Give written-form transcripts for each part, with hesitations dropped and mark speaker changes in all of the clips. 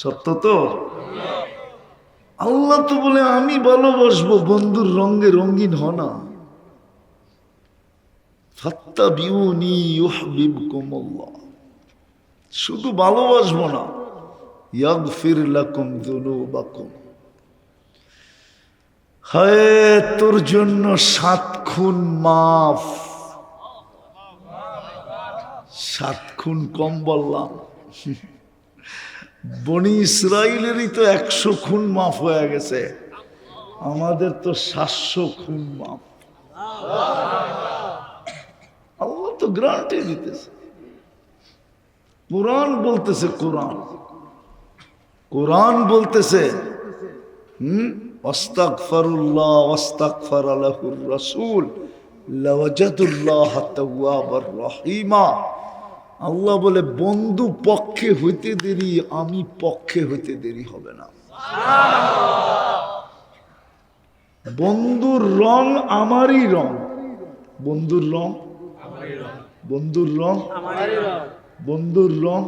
Speaker 1: সত্য তো? আল্লাহ তো বলে আমি ভালোবাসবো, বন্ধুর রঙে রঙিন হ না। ফাত্তাবিউনি ইউহিব্বুকুমুল্লাহ, শুধু ভালোবাসবো না, ইয়াগফির লাকুম যুনুবাকুম, হায় তোর জন্য 7 খুন মাফ। 7 খুন কম বললাম? বনি ইসরাইলেরই তো 100 খুন মাফ হয়ে গেছে, আমাদের তো 700 খুন মাফ। আল্লাহ তো গ্যারান্টি দিতেছে, কোরআন বলতেছে, কোরআন বলতেছে আস্তাগফিরুল্লাহ ওয়াস্তাগফারা লাহুর রাসূল লাওয়াজাদুল্লাহ তাওয়াবার রহিমা। আল্লাহ বলে বন্ধু পক্ষে হইতে দেরি, আমি পক্ষে হইতে দেরি হবে না। বন্ধুর রং আমারই রং, বন্ধুর রং বন্ধুর রং বন্ধুর রং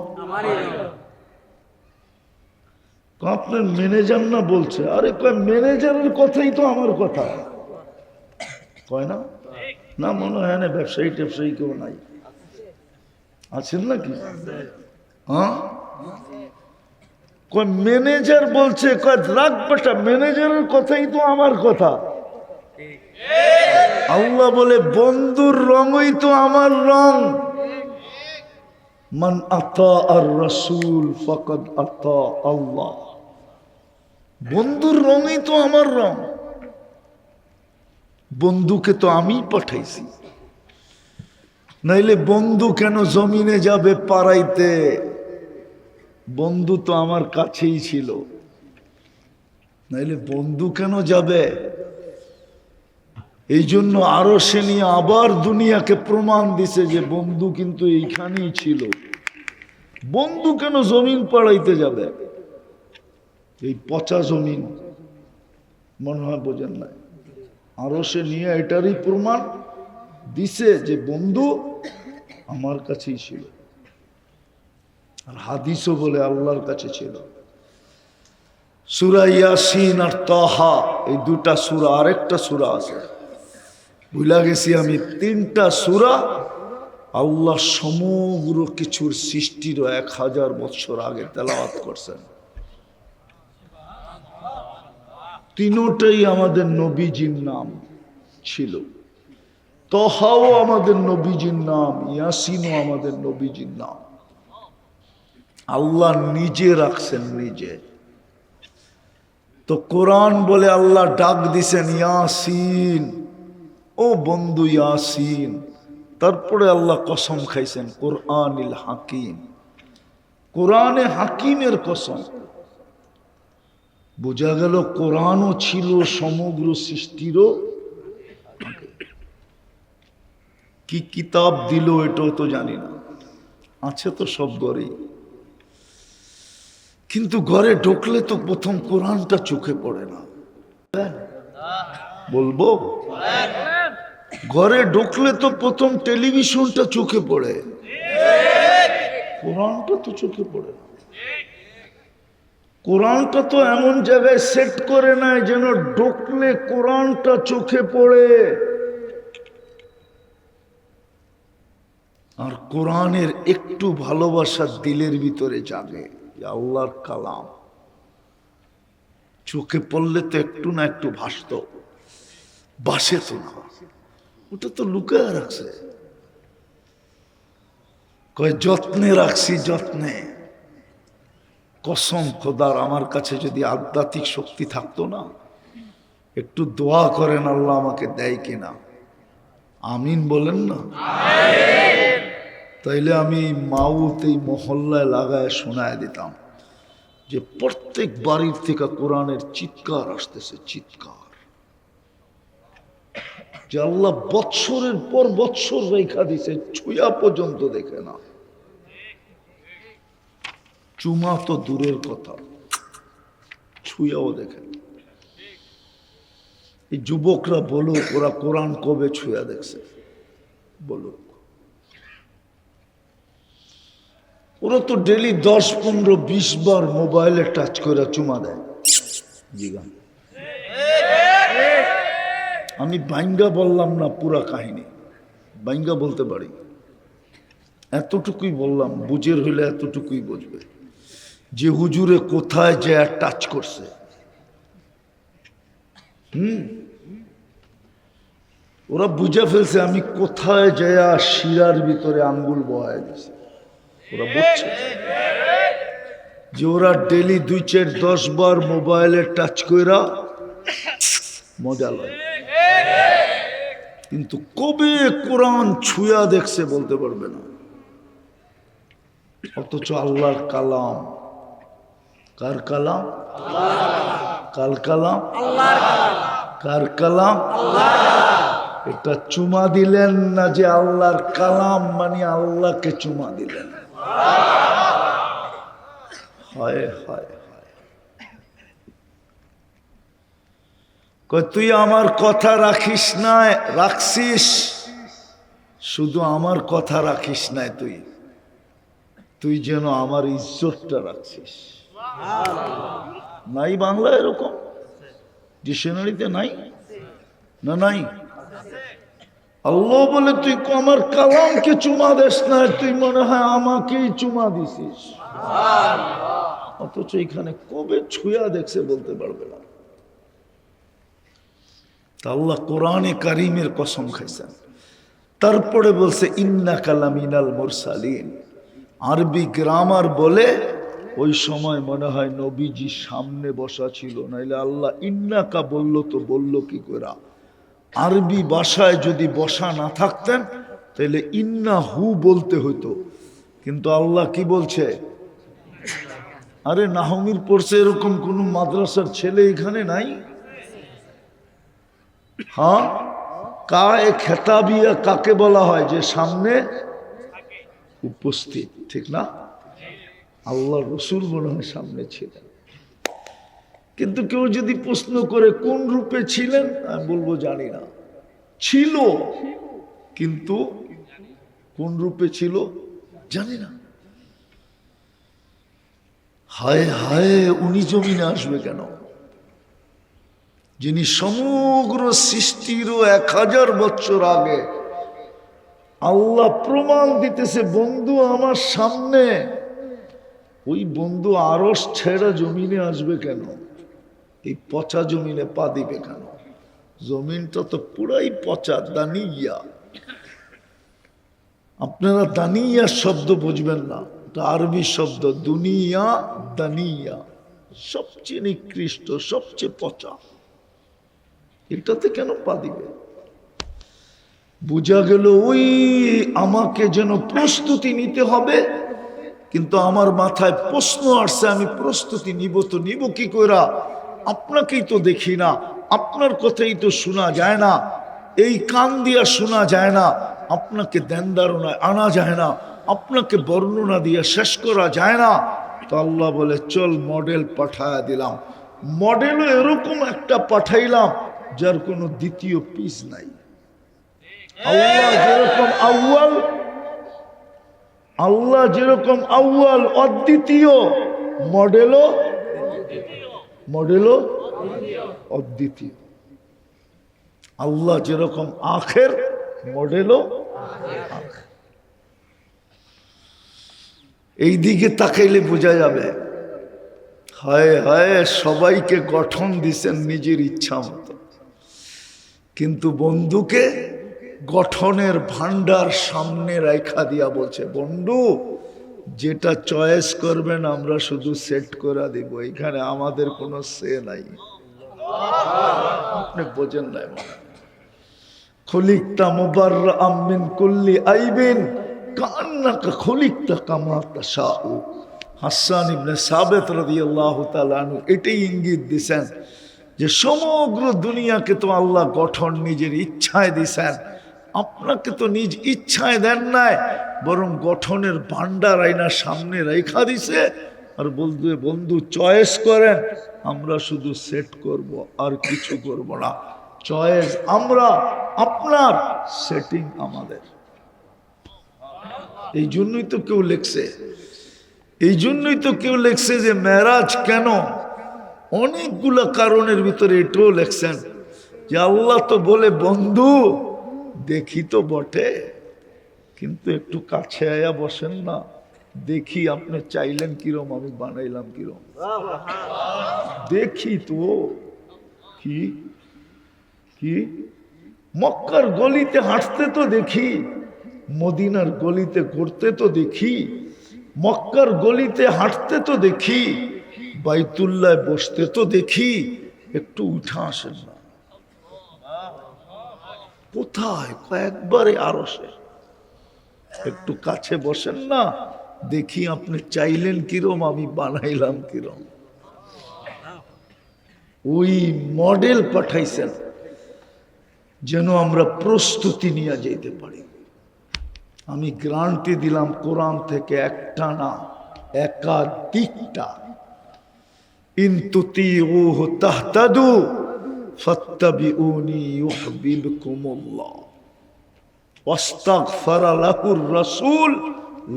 Speaker 1: আপনার ম্যানেজার না বলছে, আরে কয় ম্যানেজারের কথাই তো আমার কথা কয় না? না মনে হয় না ব্যবসায়ী ট্যাবসায়ী কেউ নাই, আছেন নাকি? হ্যাঁ, কয় ম্যানেজার বলছে, কয় রাগ বেটা, ম্যানেজারের কথাই তো আমার কথা। আল্লাহ বলে বন্ধুর রঙই তো আমার রং। মান আতা আর রাসূল ফাকাদ আতা আল্লাহ, বন্ধুর রঙই তো আমার রং। বন্ধুকে তো আমি পাঠাইছি, নাইলে বন্ধু কেন জমিনে যাবে পাড়াইতে? বন্ধু তো আমার কাছেই ছিল, নাইলে বন্ধু কেন যাবে? এই জন্য আরো সে নিয়ে আবার দুনিয়াকে প্রমাণ দিছে যে বন্ধু কিন্তু এইখানেই ছিল। বন্ধু কেন জমিন পাড়াইতে যাবে? এই পচা জমিন, মনে হয় বোঝেন না? আরো সে নিয়ে এটারই প্রমাণ দিছে যে বন্ধু আমার কাছেই ছিল। আর হাদিসও বলে আল্লাহর কাছে ছিল। সূরা ইয়াসিন আর তাহা, এই 2টা সূরা, আরেকটা সূরা আছে ভুলা গেছি আমি। 3টা সূরা আল্লাহ সমগ্র কিছুর সৃষ্টির 1000 বছর আগে তেলাওয়াত করছেন। 3টাই আমাদের নবীজির নাম ছিল। তহাও আমাদের নবীজির নাম, ইয়াসিনও আমাদের নবীজির নাম। আল্লাহ নিজে রাখছেন, নিজে। তো কোরআন বলে আল্লাহ ডাক দিছেন ইয়াসিন, ও বন্ধু ইয়াসিন। তারপরে আল্লাহ কসম খাইছেন কোরআনিল হাকিম, কোরআনে হাকিমের কসম। বোঝা গেল কোরআনও ছিল সমগ্র সৃষ্টিরও। কি কিতাব দিল এটাও তো জানি না, আছে তো সব ঘরেই, কিন্তু ঘরে ঢুকলে তো প্রথম কোরআনটা চোখে পড়ে না। বলবো, ঘরে ঢুকলে তো প্রথম টেলিভিশনটা চোখে পড়ে, কোরআনটা তো চোখে পড়ে না। কোরআনটা তো এমন জায়গায় সেট করে নেয় যেন ঢুকলে কোরআনটা চোখে পড়ে। আর কোরআনের একটু ভালোবাসা দিলের ভিতরে জাগে, আল্লাহর কালাম চোখে পড়লে তো একটু না একটু ভাসত, বাসে তো না, ওটা তো লুকায় রাখছে। কয় যত্নে রাখছি, যত্নে। কসম খোদার, আমার কাছে যদি আধ্যাত্মিক শক্তি থাকতো না, একটু দোয়া করেন আল্লাহ আমাকে দেয় কিনা, আমিন বলেন না। তাইলে আমি মাউত এই মহল্লায় লাগায় শোনায় দিতাম যে প্রত্যেক বাড়ির থেকে কোরআনের চিৎকার আসতেছে, চিৎকার, যে আল্লাহ বৎসরের পর বৎসর রেখা দিছে, ছুঁয়া পর্যন্ত দেখে না। চুমা তো দূরের কথা, ছুঁয়াও দেখে না। এই যুবকরা বলুক ওরা কোরআন কবে ছুঁয়া দেখছে, বলুক। ওরা তো ডেলি 10, 15, 20 বার মোবাইলে টাচ করে চুমা দেয়। জিগা আমি বাইঙ্গা বললাম না, পুরা কাহিনী বাইঙ্গা বলতে পারি, এতটুকুই বললাম, বুঝের হইলে এতটুকুই বুঝবে যে হুজুরে কোথায় যে টাচ করছে। ওরা বুঝে ফেলছে আমি কোথায় যায় শিরার ভিতরে আঙ্গুল বহায় দিছে। ওরা বুঝছে যে ওরা ডেলি 2, 4, 10 বার মোবাইলে টাচ কইরা মজা লয়, কিন্তু কবে কোরআন ছুঁয়া দেখছে বলতে পারবে না। অথচ আল্লাহর কালাম, কার কালাম? কার কালাম? কার কালাম? এটা চুমা দিলেন না যে আল্লাহর কালাম মানে আল্লাহকে চুমা দিলেন। হায় হায় হায়, কই তুই আমার কথা রাখিস না, রাখছিস, শুধু আমার কথা রাখিস না, তুই যেন আমার ইজ্জতটা রাখছিস। নাই বাংলা এরকম ডিকশনারিতে নাই না? নাই। আল্লাহ বলে তুই আমার কালামকে চুমা দিস না, তুই মনে হয় আমাকেই চুমা দিছিস। অথচ এখানে কবে ছুঁয়া দেখছে বলতে পারবে না। আল্লাহ কোরআনে কারিমের কসম খাইছেন, তারপরে বলছে ইন্নাকা লামিনাল মুরসালিন। আরবি গ্রামার বলে ওই সময় মনে হয় নবীজি সামনে বসা ছিল, নাইলে আল্লাহ ইন্নাকা বলল তো বলল কি করে? আরবি ভাষায় যদি বসা না থাকতেন তাহলে ইন্না হু বলতে হইতো, কিন্তু আল্লাহ কি বলছে? আরে নাহমির পড়ছে এরকম কোন মাদ্রাসার ছেলে এখানে নাই? হ্যাঁ, কায়ে খেতাবিয়া কাকে বলা হয়? যে সামনে উপস্থিত, ঠিক না? আল্লাহ রসুল মনে হয় সামনে ছিলেন, কিন্তু কেউ যদি প্রশ্ন করে কোন রূপে ছিলেন, আমি বলবো জানি না। ছিল, কিন্তু কোন রূপে ছিল জানি না। হায় হায়, উনি জমিনে আসবে কেন? যিনি সমগ্র সৃষ্টিরও 1000 বছর আগে আল্লাহ প্রমাণ দিতেছে বন্ধু আমার সামনে, ওই বন্ধু আরশ ছেড়া জমিনে আসবে কেন? এই পচা জমিনে পা দিবে কেন? জমিনটা তো পুরাই পচা, দানিয়া। আপনারা দানিয়া শব্দ বুঝবেন না, এটা আরবি শব্দ, দুনিয়া দানিয়া, সবচেয়ে নিকৃষ্ট, সবচেয়ে পচা। এটাতে কেন পা দিবে? বোঝা গেল ওই আমাকে যেন প্রস্তুতি নিতে হবে, কিন্তু আমার মাথায় প্রশ্ন আসছে, আমি প্রস্তুতি নিব তো নিব কি কইরা? আপনাকেই তো দেখি না, আপনার কথাই তো শোনা যায় না, এই কান দিয়া শোনা যায় না, আপনাকে ধ্যান ধারণায় আনা যায় না, আপনাকে বর্ণনা দিয়ে শেষ করা যায় না। তো আল্লাহ বলে চল মডেল পাঠায়া দিলাম। মডেলও এরকম একটা পাঠাইলাম যার কোনো দ্বিতীয় পিস নাই। আল্লাহ যেরকম আউয়াল অদ্বিতীয়, মডেলও অদ্বিতীয়। আল্লাহ যেরকম আখের, মডেলও আখের। এই দিকে তাকাইলে বোঝা যাবে। হায় হায়, সবাইকে গঠন দিছেন নিজের ইচ্ছা মতো, কিন্তু বন্ধুকে গঠনের ভান্ডার সামনে রাখা দিয়া বলছে বন্ধু যেটা চয়েস করবেন আমরা শুধু সেট করে দিব, এখানে আমাদের কোনো সে নাই। আপনি বোঝেন নাই মনে? খলিকতা মুবাররাআম মিন কুল্লি আইবিন কান্নাকা খলিকতা কামা তাশাউ। হাসান ইবনে সাবিত রাদিয়াল্লাহু তাআলা আনহু এটাই ইঙ্গিত দিয়েছেন যে সমগ্র দুনিয়াকে তো আল্লাহ গঠন নিজের ইচ্ছায় দিয়েছেন, আপনাকে তো নিজ ইচ্ছায় দেন নাই, বরং গঠনের ভান্ডার আইনা সামনে রেখা দিছে। আর বলতে বন্ধু চয়েস করেন, আমরা শুধু সেট করব, আর কিছু করব না। চয়েস আমরা, আপনার সেটিং আমাদের। এই জন্যই তো কেউ লেখছে এই জন্যই তো কেউ লেখছে যে মেরাজ কেন, অনেকগুলা কারণের ভিতরে এটাও লেখছেন যে আল্লাহ তো বলে বন্ধু দেখি তো বটে, কিন্তু একটু কাছে আয়া বসেন না, দেখি আপনি চাইলেন কিরম আমি বানাইলাম কিরম, দেখি তো। কি কি মক্কার গলিতে হাঁটতে তো দেখি, মদিনার গলিতে ঘুরতে তো দেখি, মক্কার গলিতে হাঁটতে তো দেখি, বাইতুল্লাহ বসতে তো দেখি, একটু উঠা আসেন না? কোথায়? কয়েকবারে আরশে। একটু কাছে বসেন না, দেখি আপনি চাইলেন কিরম আমি বানাইলাম কিরম। ওই মডেল পাঠাইছেন যেন আমরা প্রস্তুতি নিয়ে যেতে পারি। আমি গ্যারান্টি দিলাম কোরআন থেকে একটা না একাধিকটা, ইন তুতিউহু তাহতাদু ফাত্তাবিউনি ইউহিব্বুকুমুল্লাহ ওয়াস্তাগফারা লাহুর রাসূল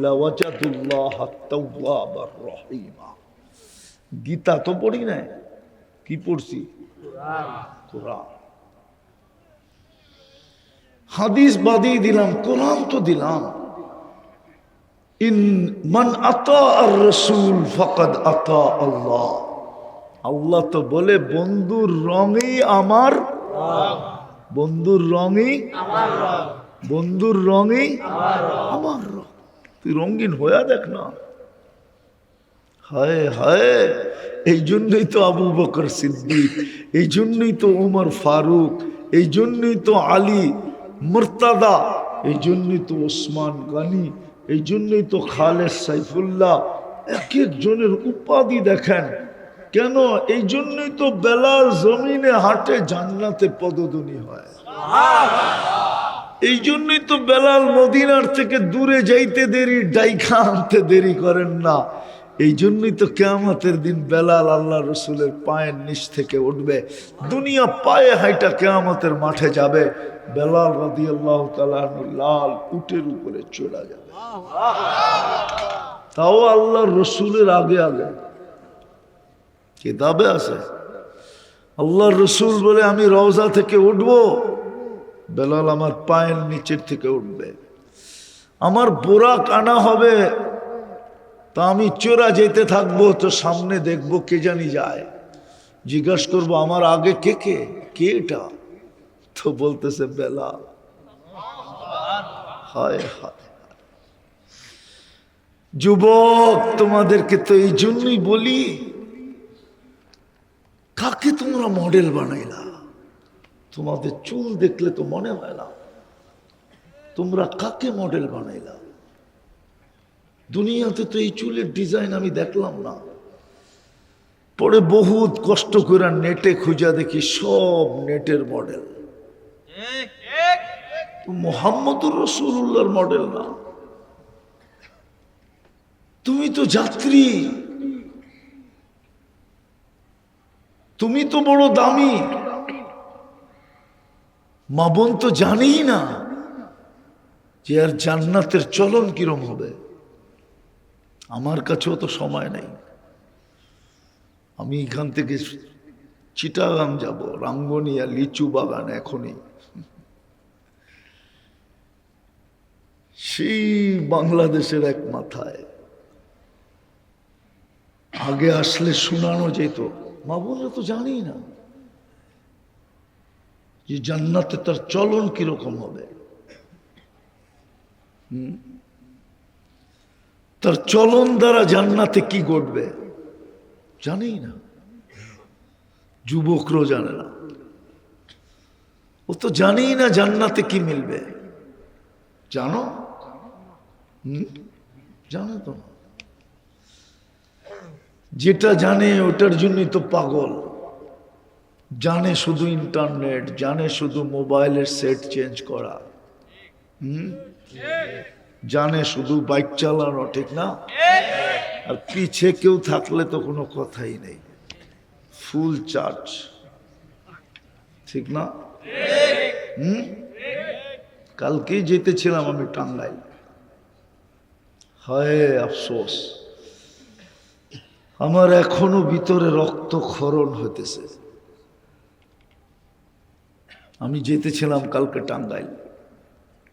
Speaker 1: লাওয়াজাদুল্লাহা তাওয়াবার রহিমা। গীতা তো পড়ি না, কি পড়ছি? কোরআন। হাদিস বাদিয়ে দিলাম, কোরআন তো দিলাম। ইন মান আতা আর রাসূল ফাকাদ আতা আল্লাহ। আল্লাহ তো বলে বন্ধুর রঙই আমার, বন্ধুর রঙই আমার রং, বন্ধুর রঙই আমার রং। তুই রঙিন হয়ে দেখ না। হায় হায়, এই জন্যই তো আবু বকর সিদ্দিক, এই জন্যই তো উমর ফারুক, এই জন্যই তো আলী মুর্তাদা, এই জন্যই তো ওসমান গনি, এই জন্যই তো খালেদ সাইফুল্লাহ। এক একজনের উপাধি দেখেন কেন? এই জন্যই তো বেলাল জমিনে হাঁটে জান্নাতে পদধ্বনি হয়। এই জন্যই তো বেলাল মদিনার থেকে দূরে যাইতে দেরি, ডাইখা আনতে দেরি করেন না। এই জন্যই তো কিয়ামতের দিন বেলাল আল্লাহ রসুলের পায়ের নিচ থেকে উঠবে, দুনিয়া পায়ে হাইটা কিয়ামতের মাঠে যাবে, বেলাল রাদিয়াল্লাহু তাআলা লাল উটের উপরে চড়া যাবে, তাও আল্লাহ রসুলের আগে আগে। কিতাবে আছে আল্লাহ রসুল বলে আমি রওজা থেকে উঠবো, বেলাল আমার পায়ের নিচের থেকে উঠবে, আমার বোরাক আনা হবে, তা আমি চোরা যেতে থাকবো, তো সামনে দেখবো কে জানি যায়, জিজ্ঞাসা করবো আমার আগে কে কে, কে এটা? তো বলতেছে বেলাল। হায় হায় যুবক, তোমাদেরকে তো এই জন্যই বলি, কাকে তোমরা মডেল বানাইলা? তোমাদের চুল দেখলে তো মনে হয় না তোমরা কাকে মডেল বানাইলা। দুনিয়াতে তো এই চুলের ডিজাইন আমি দেখলাম না, পরে বহুত কষ্ট করে নেটে খুঁজা দেখি সব নেটের মডেল, মুহাম্মদুর রাসূলুল্লাহর মডেল না। তুমি তো যাত্রী, তুমি তো বড় দামি, মা বোন তো জানেই না যে আর জান্নাতের চলন কিরম হবে। আমার কাছেও তো সময় নেই, আমি এখান থেকে চিটাগাং যাব, রাঙ্গনিয়া লিচু বাগান এখনই, সেই বাংলাদেশের এক মাথায়। আগে আসলে শোনানো যেত, মা বোনরা তো জানি না যে জান্নাতে তার চলন কিরকম হবে, তার চলন দ্বারা জান্নাতে কি ঘটবে জানি না, যুবকরাও জানে না, ও তো জানেই না জান্নাতে কি মিলবে। জানো? জানো তো না, যেটা জানে ওটার জন্যই তো পাগল, জানে শুধু ইন্টারনেট, জানে শুধু মোবাইলের সেট চেঞ্জ করা, জানে শুধু বাইক চালানো, ঠিক না? আর পিছে কেউ থাকলে তো কোনো কথাই নেই, ফুল চার্জ, ঠিক না? কালকেই যেতেছিলাম আমি টাঙ্গাইল, হায় আফসোস, আমার এখনো ভিতরে রক্তক্ষরণ হইতেছে। আমি যেতেছিলাম কালকে টাঙ্গাইল।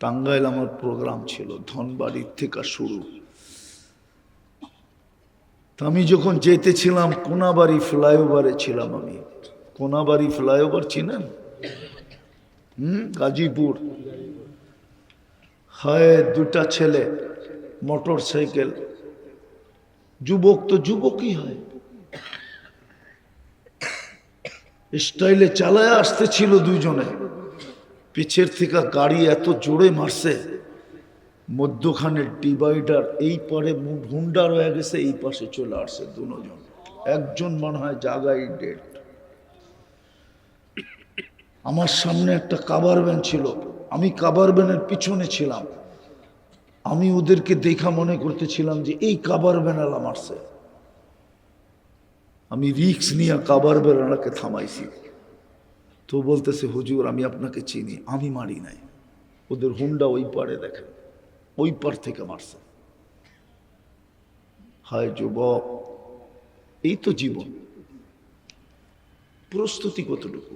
Speaker 1: টাঙ্গাইল আমার প্রোগ্রাম ছিল, ধনবাড়ির থেকে শুরু। আমি যখন যেতেছিলাম কোনাবাড়ি ফ্লাইওভারে ছিলাম। আমি কোনাবাড়ি ফ্লাইওভার চিনেন? গাজীপুর। হয় দুটা ছেলে মোটর সাইকেল, যুবক তো যুবকই হয়, স্টাইলে চালায় আসতেছিল দুইজনে। পিছের থেকে গাড়ি এত জোরে মারছে, মধ্যখানে ডিভাইডার এই পারে হুন্ডার হয়ে গেছে, এই পাশে চলে আসছে দুজন। একজন মনে হয় জায়গায় ডেড। আমার সামনে একটা কাভার ভ্যান ছিল, আমি কাভার ভ্যানের পিছনে ছিলাম। আমি ওদেরকে দেখা মনে করতেছিলাম যে এই কাভার ভ্যানালা মারছে। আমি রিক্স নিয়ে কাভার ভ্যানালাকে থামাইছি। তো বলতেছে, হুজুর আমি আপনাকে চিনি। আমি মারি নাই, ওদের হুন্ডা ওই পারে দেখেন, ওই পার থেকে মারছে। হায় যুবক, এই তো জীবন। প্রস্তুতি কতটুকু?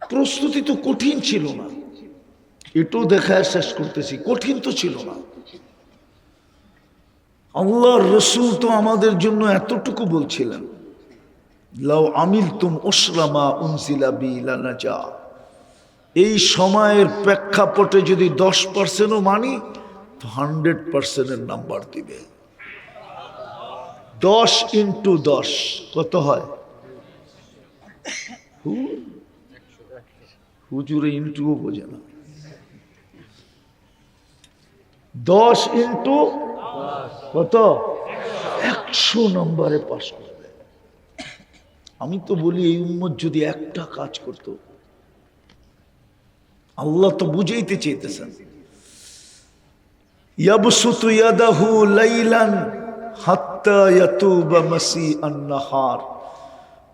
Speaker 1: প্রস্তুতি তো কঠিন ছিল না, এটাও দেখায় শেষ করতেছি, কঠিন তো ছিল না। আল্লাহর রসুল তো আমাদের জন্য এতটুকু বলছিলেন, লাউ আমিলতুম উসরামা উনজিলা বি লানাজা। এই সময়ের প্রেক্ষাপটে যদি 10%ও মানি তো 100%-এর নাম্বার দিবে। 10 × 10 কত হয়? হুজুরে ইন্টুও বোঝে না। 10 × কত? 100 নম্বরে পাস করবে। আমি তো বলি এই উম্মত যদি একটা কাজ করত, আল্লাহ তো বুঝাইতে চাইতেছেন, ইয়াবসুতু ইয়াদাহু লাইলান হাত্তা ইয়াতুবা মাসিআন নাহার।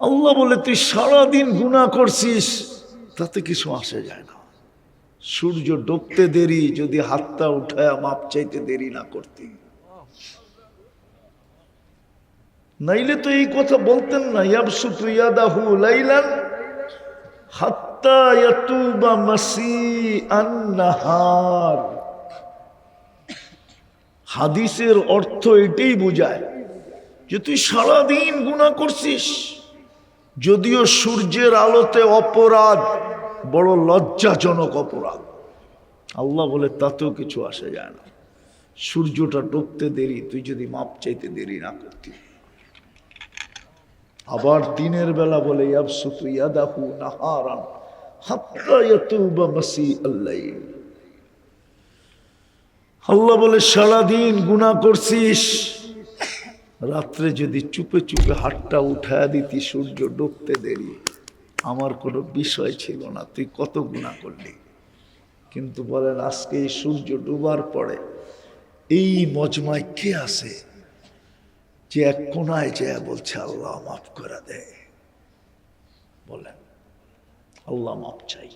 Speaker 1: আল্লাহ বলে তুই সারাদিন গুনাহ করছিস, তাতে কিছু আসে যায় না। সূর্য ডুবতে দেরি, যদি হাতটা উঠায় মাপ চাইতে দেরি না করতি, নাইলে তো এই কথা বলতেন না, ইয়াবসুতু ইয়াদাহু লাইলান হাত্তা ইয়াতুবা মাসিআন নাহার। হাদিসের অর্থ এটাই বোঝায় যে তুই সারাদিন গুনাহ করছিস। যদিও সূর্যের আলোতে অপরাধ বড় লজ্জাজনক অপরাধ, আল্লাহ বলে তাতেও কিছু আসে যায় না। সূর্যটা ডুবতে দেরি, তুই যদি মাপ চাইতে দেরি না করতি। আবার দিনের বেলা বলে ইয়াবসুতু ইয়াদাহু নাহারান হাত্তা ইয়াতুবা মাসিআল লাইল। আল্লাহ বলে সারাদিন গুনাহ করছিস, রাত্রে যদি চুপে চুপে হাতটা উঠায় দিতি সূর্য ডুবতে দেরি, আমার কোনো বিষয় ছিল না, তুই কত গুনাহ করলি। কিন্তু বলেন আজকে এই সূর্য ডুবার পরে এই মজমায় কে আছে যে এক কোনায় যায় বলছে আল্লাহ মাফ করে দে? বলেন, আল্লাহ মাফ চাই,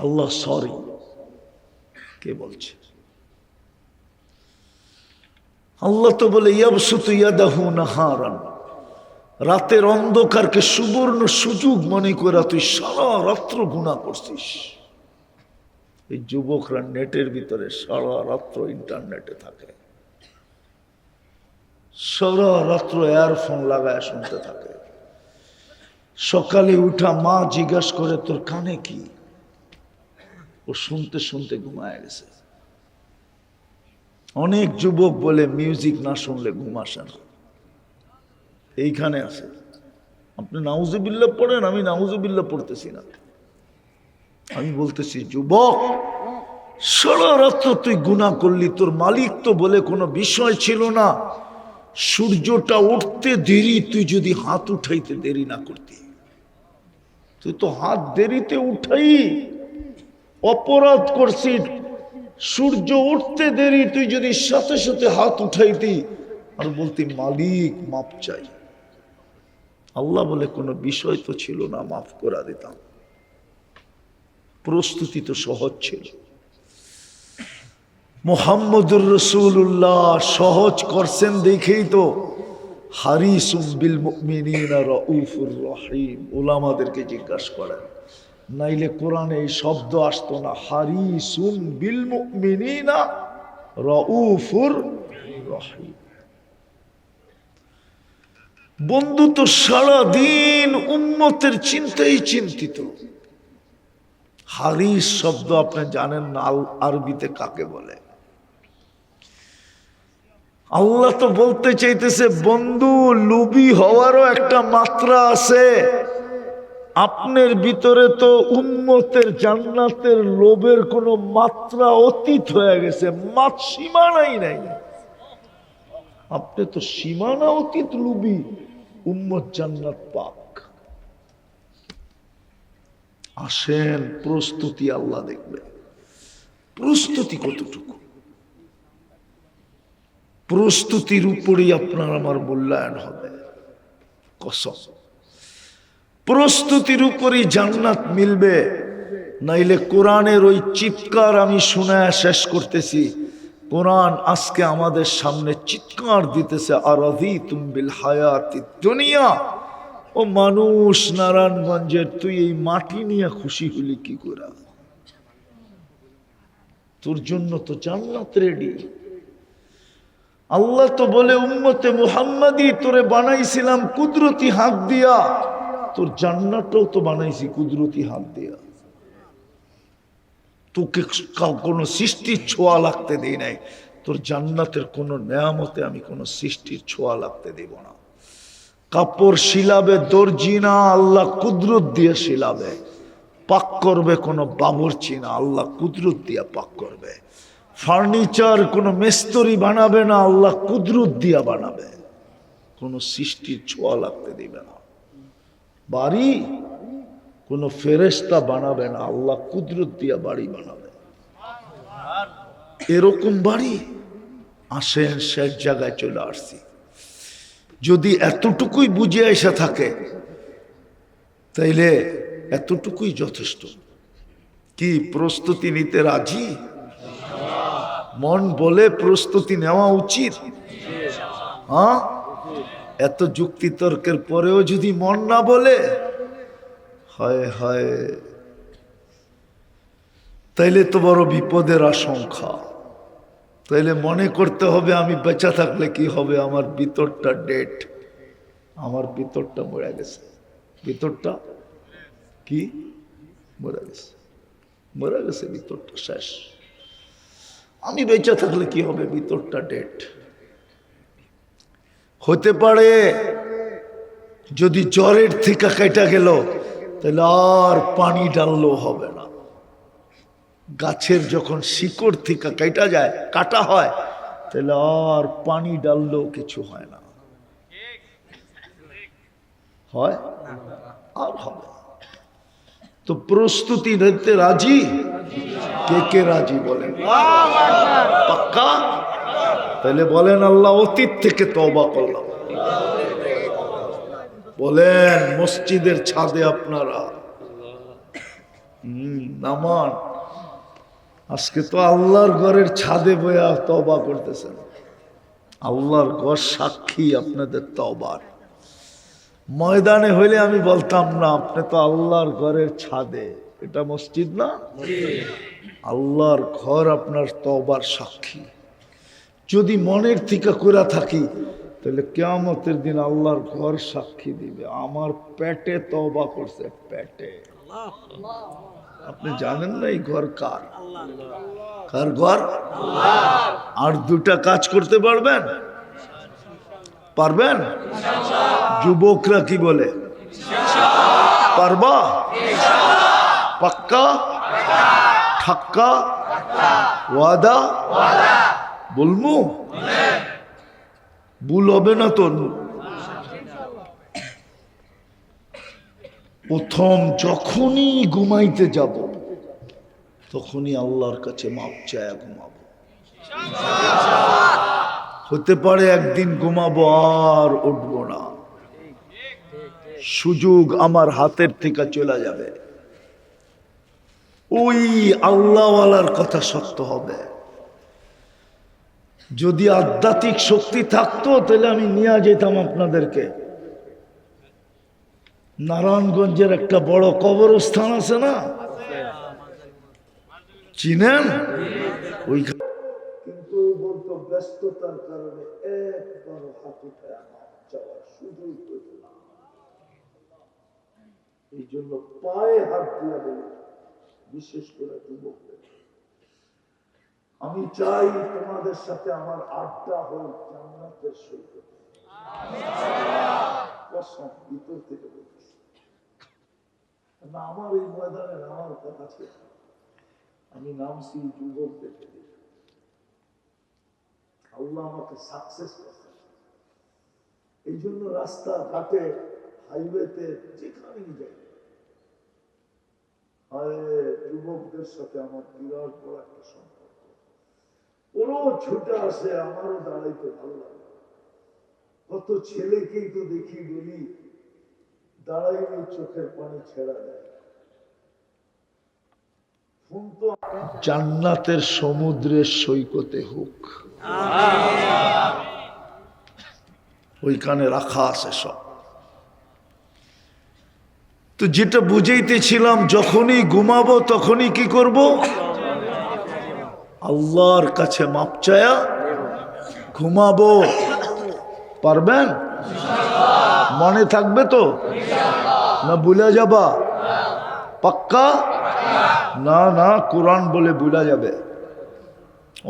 Speaker 1: আল্লাহ সরি, কে বলছে? আল্লাহ তো বলে ইয়াবসুতু ইয়াদাহু নাহারান, রাতের অন্ধকারকে সুবর্ণ সুযোগ মনে করে তুই সারা রাত্র গুনাহ করছিস। এই যুবকরা নেটের ভিতরে সারা রাত্র ইন্টারনেটে থাকে, সারা রাত্র ইয়ারফোন লাগায় শুনতে থাকে। সকালে উঠা মা জিজ্ঞাসা করে তোর কানে কি? ও শুনতে শুনতে ঘুমায় গেছে। অনেক যুবক বলে মিউজিক না শুনলে ঘুম আসে না। এইখানে আছে, আপনি নাউজুবিল্লাহ পড়েন, আমি নাউজুবিল্লাহ পড়তেছি না। আমি বলতেছি যুবক, সারা রাত্র তুই গুনাহ করলি, তোর মালিক তো বলে কোনো বিষয় ছিল না। সূর্যটা উঠতে দেরি, তুই যদি হাত উঠাইতে দেরি না করতি, তুই তো হাত দেরিতে উঠাই অপরাধ করছিস। সূর্য উঠতে দেরি, তুই যদি সাথে সাথে হাত উঠাইতি আর বলতি মালিক মাপ চাই, আল্লাহ বলে কোনো বিষয় তো ছিল না, মাফ করে দিতাম। প্রস্তুতি তো সহজ ছিল। মুহাম্মদুর রাসূলুল্লাহ সহজ করছেন দেখেই তো হারিসুম বিল মুমিনিনা রাউফুর রহিম। উলামাদেরকে জিজ্ঞাসা করেন, নাইলে কোরআনে এই শব্দ আসতো না। হারিসুম বিল মুমিনিনা রাউফুর রহিম। বন্ধু তো সারাদিন উম্মতের চিন্তাই চিন্তিত। হারিস শব্দ আপনি জানেন না আরবিতে কাকে বলে? আল্লাহ তো বলতে চাইতেছে, বন্ধু লোভী হওয়ারও একটা মাত্রা আছে। আপনার ভিতরে তো উম্মতের জান্নাতের লোভের কোনো মাত্রা অতীত হয়ে গেছে, সীমানাই নাই। আপনি তো সীমানা অতীত লোভী, উম্মত জান্নাত পাক। আসেন, প্রস্তুতি আল্লাহ দেখবে, প্রস্তুতি কতটুকু। প্রস্তুতির উপরেই আপনার আমার মূল্যায়ন হবে, কসম। প্রস্তুতির উপরেই জান্নাত মিলবে। নাইলে কোরআনের ওই চিৎকার আমি শুনে শেষ করতেছি। কোরআন আজকে আমাদের সামনে চিৎকার দিতেছে, আরাযীতুম বিল হায়াতিদ দুনিয়া। ও মানুষ, নারায়ণগঞ্জের তুই এই মাটি নিয়ে খুশি হলি কি করে? তোর জন্য তো জান্নাত রেডি। আল্লাহ তো বলে, উম্মতে মুহাম্মাদি তোরে বানাইছিলাম কুদরতি হাত দিয়া, তোর জান্নাতও তো বানাইছি কুদরতি হাত দিয়া। তোকে কোনো সৃষ্টির ছোঁয়া লাগতে দেই নাই। তোর জান্নাতের কোনো নেয়ামতে আমি কোনো সৃষ্টির ছোঁয়া লাগতে দেব না। কাপড় শিলাবে দর্জি না, আল্লাহ কুদরত দিয়ে শিলাবে। পাক করবে কোনো বাবুর্চি না, আল্লাহ কুদরত দিয়ে পাক করবে। ফার্নিচার কোনো মিস্ত্রি বানাবে না, আল্লাহ কুদরত দিয়া বানাবে। কোনো সৃষ্টির ছোঁয়া লাগতে দিবে না। বাড়ি কোনো ফেরেশতা বানাবে না, আল্লাহ কুদরত দিয়া বাড়ি বানাবে। এরকম বাড়ি। আসেন, শেষ জায়গায় চলে আসছি। যদি এতটুকুই বুঝে এসে থাকে তাইলে এতটুকুই যথেষ্ট। কি প্রস্তুতি নিতে রাজি? মন বলে প্রস্তুতি নেওয়া উচিত। হ্যাঁ, এত যুক্তি তর্কের পরেও যদি মন না বলে, হায় হায়, তাইলে তো বড় বিপদের আশঙ্কা। তাইলে মনে করতে হবে, আমি বেঁচে থাকলে কি হবে? আমার ভিতরটা ডেড, আমার ভিতরটা মরে গেছে। ভিতরটা কি মরে গেছে? মরে গেছে, ভিতরটা শেষ। আমি বেঁচে থাকলে কি হবে? ভিতরটা ডেড। হতে পারে যদি জ্বরের থেকে কেটে গেল, তাহলে আর পানি ডাললেও হবে না। গাছের যখন শিকড় থেকে কেটে যায়, কাটা হয়, তাহলে আর পানি ডাললেও কিছু হয় না। হয় আর হবে। তো প্রস্তুতি নিতে রাজি? কে কে রাজি বলেন? পাক্কা? তাহলে বলেন, আল্লাহ অতীত থেকে তওবা করলাম। বলেন, মসজিদের ছাদে আপনারা নামান, আজকে তো আল্লাহর ঘরের ছাদে বইয়া তওবা করতেছেন। আল্লাহর ঘর সাক্ষী আপনাদের তওবার। ময়দানে হইলে আমি বলতাম না, আপনি তো আল্লাহর ঘরের ছাদে। এটা মসজিদ না, আল্লাহর ঘর আপনার তওবার সাক্ষী। যদি মনের থেকে করে থাকি, তাহলে কিয়ামতের দিন আল্লাহর ঘর সাক্ষী দিবে, আমার পেটে তওবা করছে, পেটে। আপনি জানেন না এই ঘর কার? কার ঘর? আর দুটা কাজ করতে পারবেন? পারবেন? যুবকরা কি বলে? পারবা? পাক্কা? ঠাক্কা? ওয়াদা? বলমু? ভুল হবে না তো? প্রথম যখনই ঘুমাইতে যাব, তখনই আল্লাহর কাছে মাপ চায় ঘুমাবো। হতে পারে একদিন ঘুমাবো আর উঠবো না, সুযোগ আমার হাতের থেকে চলে যাবে। ওই আল্লাহওয়ালার কথা সত্য হবে। যদি আধ্যাত্মিক শক্তি থাকতো তাহলে আমি নিয়ে যেতাম আপনাদেরকে। নারায়ণগঞ্জের একটা বড় কবরস্থান আছে না, চিনেন? ওইখানে কিন্তু বলতো ব্যস্ততার কারণে একবার হাত উঠে যাওয়ার সুযোগ হইত না। এই জন্য পায়ে হাত দিয়ে বলি, বিশেষ করে যুবকদের, আমি চাই তোমাদের সাথে আমার আড্ডা হোক জান্নাতের সৈকতে। কসম ভিতর থেকে বলতেছি, না আমার এই ময়দানে নামার কথা ছিল, আমি নামছি যুবকদেরকে দেখে। আল্লাহ আমাকে সাকসেস করছে। এই জন্য রাস্তা ঘাটে, হাইওয়েতে, যেখানেই যাই, যুবকদের সাথে আমার বিরাট বড় একটা সম্পর্ক। ওরাও ছুটে আসে, আমারও দাঁড়াইতে ভালো লাগে। কত ছেলেকেই তো দেখি বলি দাঁড়াইলে চোখের পানি ছেড়া দেয়। ফোন তো জান্নাতের সমুদ্রের সৈকতে হোক, ওইখানে রাখা আছে সব। তো যেটা বুঝাইতেছিলাম, যখনই ঘুমাবো তখনই কি করব? আল্লাহর কাছে মাপ চায়া ঘুমাবো। পারবেন? মনে থাকবে তো না ভুলে যাবা? পাক্কা? না না, কোরআন বলে ভুলা যাবে।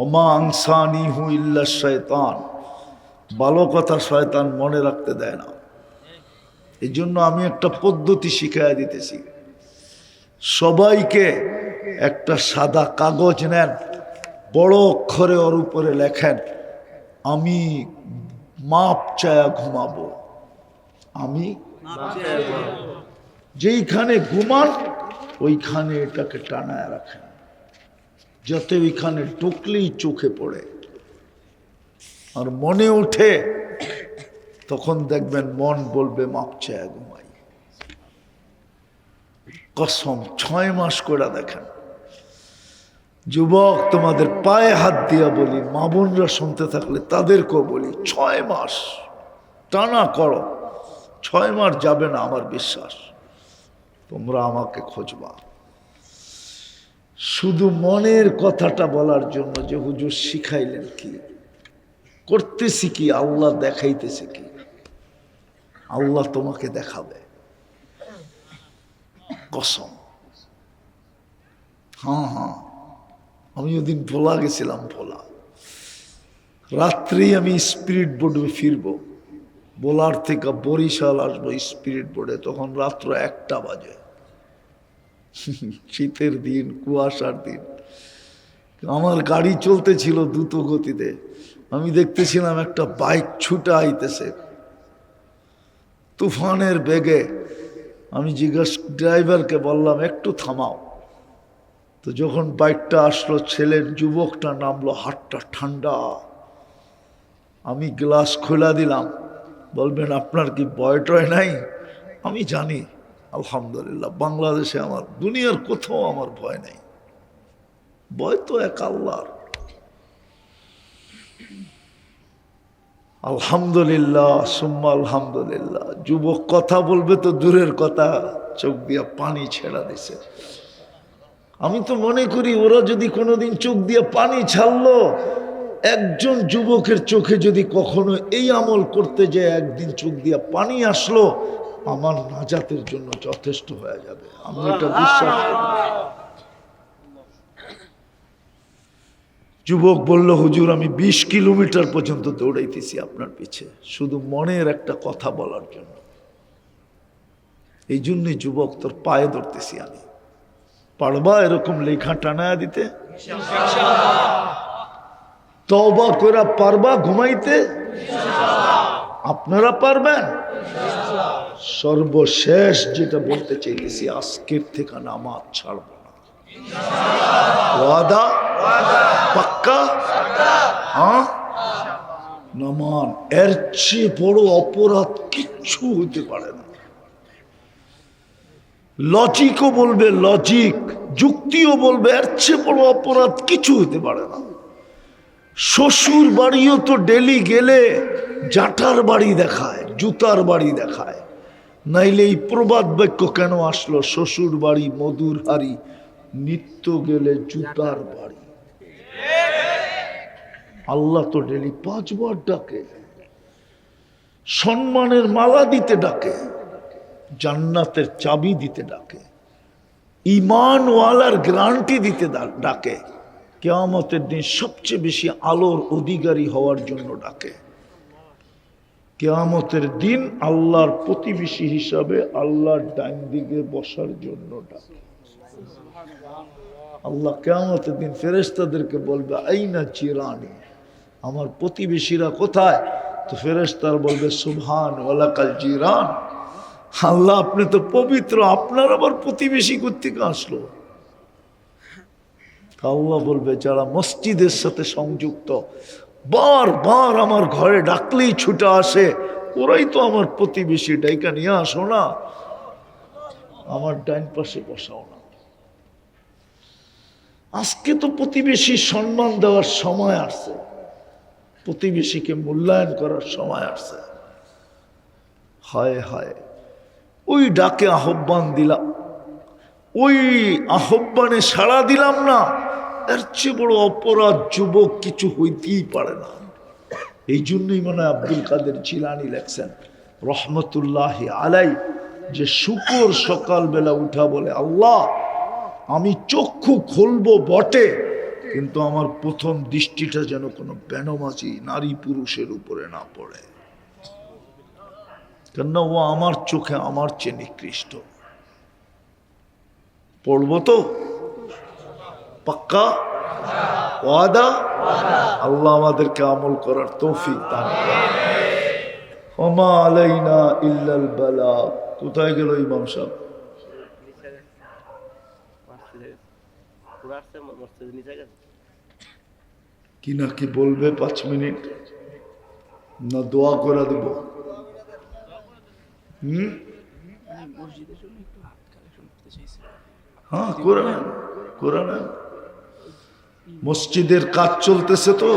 Speaker 1: ওমা আনসানিহু ইল্লা শায়তান, ভালো কথা শয়তান মনে রাখতে দেয় না। এই জন্য আমি একটা পদ্ধতি শিখাইয়া দিতেছি, সবাইকে একটা সাদা কাগজ নেন, বড় অক্ষরে ওর উপরে লেখেন, আমি মাপ চায়া ঘুমাবো। আমি যেইখানে ঘুমান ওইখানে এটাকে টানায় রাখেন, যাতে ওইখানে ঢুকলেই চোখে পড়ে আর মনে ওঠে, তখন দেখবেন মন বলবে মাপ চায়া ঘুমাই। কসম, 6 মাস করে দেখেন। যুবক, তোমাদের পায়ে হাত দিয়া বলি, মা বোনরা শুনতে থাকলে তাদেরকেও বলি, 6 মাস টানা করো। 6 মাস যাবে না, আমার বিশ্বাস। তোমরা আমাকে খুঁজবা শুধু মনের কথাটা বলার জন্য, যে হুজুর শিখাইলেন কি, করতেছি কি, আল্লাহ দেখাইতেছে কি। আল্লাহ তোমাকে দেখাবে, কসম। হ্যাঁ হ্যাঁ, আমি ওদিন ভোলা গেছিলাম, ভোলা রাত্রি আমি স্পিরিট বোর্ডে ফিরবো, ভোলার থেকে বরিশাল আসবো স্পিরিট বোর্ডে, তখন রাত্র 1টা বাজে। শীতের দিন, কুয়াশার দিন, আমার গাড়ি চলতেছিল দ্রুত গতিতে। আমি দেখতেছিলাম একটা বাইক ছুটে আইতেছে তুফানের বেগে। আমি ড্রাইভারকে বললাম একটু থামাও। তো যখন বাইকটা আসলো, ছেলের যুবকটা নামলো, হাতটা ঠান্ডা। আমি গ্লাস খোলা দিলাম, বলবেন আপনার কি ভয় টয় নাই? আমি জানি আলহামদুলিল্লাহ, বাংলাদেশে আমার, দুনিয়ার কোথাও আমার ভয় নেই। ভয় তো এক আল্লাহর। আলহামদুলিল্লাহ সুম্মা আলহামদুলিল্লাহ। যুবক কথা বলবে তো দূরের কথা, চোখ দিয়া পানি ছেড়া দিছে। আমি তো মনে করি ওরা যদি কোনোদিন চোখ দিয়ে পানি ছাড়লো, একজন যুবকের চোখে যদি কখনো এই আমল করতে যায়, একদিন চোখ দিয়ে পানি আসলো, আমার নাজাতের জন্য যথেষ্ট হয়ে যাবে। আমি এটা বিশ্বাস করি। যুবক বলল, হুজুর আমি 20 কিলোমিটার পর্যন্ত দৌড়াইতেছি আপনার পিছে, শুধু মনের একটা কথা বলার জন্য। এই জন্যই যুবক তোর পায়ে ধরতেছি আমি। পারবা এরকম লেখা টানায়া দিতে? তওবা করে পারবা ঘুমাইতে? আপনারা পারবেন? সর্বশেষ যেটা বলতে চাইতেছি, আজকের থেকে নামাজ ছাড়ব না। ওয়াদা? পাক্কা? হ্যাঁ, নামান এর চেয়ে বড় অপরাধ কিচ্ছু হতে পারে না। লজিকও বলবে, লজিক যুক্তিও বলবে, এর চেয়ে বড় অপরাধ কিছু হতে পারে না। শ্বশুর বাড়িও তো ডেলি গেলে জাটার বাড়ি দেখায়, জুতার বাড়ি দেখায়, নাইলে এই প্রবাদ বাক্য কেন আসলো? শ্বশুর বাড়ি মধুর হাড়ি, নিত্য গেলে জুতার বাড়ি। আল্লাহ তো ডেলি 5 বার ডাকে, সম্মানের মালা দিতে ডাকে, জান্নাতের চাবি দিতে ডাকে, ঈমানওয়ালার গ্যারান্টি দিতে ডাকে, কিয়ামতের দিন সবচেয়ে বেশি আলোর অধিকারী হওয়ার জন্য ডাকে, কিয়ামতের দিন আল্লাহর প্রতিবেশী হিসাবে আল্লাহর ডান দিকে বসার জন্য ডাকে। আল্লাহ কিয়ামতের দিন ফেরেশতাদেরকে বলবে, আইনা জিরানি, আমার প্রতিবেশীরা কোথায়? তো ফেরেশতারা বলবে, সুবহান ওয়ালাকাল জিরান, আল্লাহ আপনি তো পবিত্র, আপনার আবার প্রতিবেশী কোত্থেকে আসলো? আল্লাহ বলবে, যারা মসজিদের সাথে সংযুক্ত, বারবার আমার ঘরে ডাকলেই ছুটে আসে, ওরাই তো আমার প্রতিবেশী, ডাইকা নিয়ে আসো না, আমার ডাইন পাশে বসাও না। আজকে তো প্রতিবেশীর সম্মান দেওয়ার সময় আসছে, প্রতিবেশীকে মূল্যায়ন করার সময় আসছে। হায় হায়, ওই ডাকে আহ্বান দিলাম, ওই আহ্বানে সাড়া দিলাম না, এর চেয়ে বড় অপরাধ যুবক কিছু হইতেই পারে না। এই জন্যই মনে হয় আব্দুল কাদের জিলানী লেখছেন রহমতুল্লাহি আলাই, যে শুকর সকালবেলা উঠা বলে, আল্লাহ আমি চক্ষু খুলবো বটে, কিন্তু আমার প্রথম দৃষ্টিটা যেন কোনো বেনমাজি নারী পুরুষের উপরে না পড়ে, কেননা ও আমার চোখে আমার চেয়ে নিকৃষ্ট। পড়বো তো পাক্কা ওয়াদা? আল্লাহ আমাদেরকে আমল করার তৌফিক দান করেন। ওমা আলাইনা ইল্লাল বালাগ। কোথায় গেল ইমাম সাহেব? কি না কি বলবে? 5 মিনিট না দোয়া করে দেব? হ্যাঁ করে নেন, করে নেন। মসজিদের কাজ চলতেছে তো।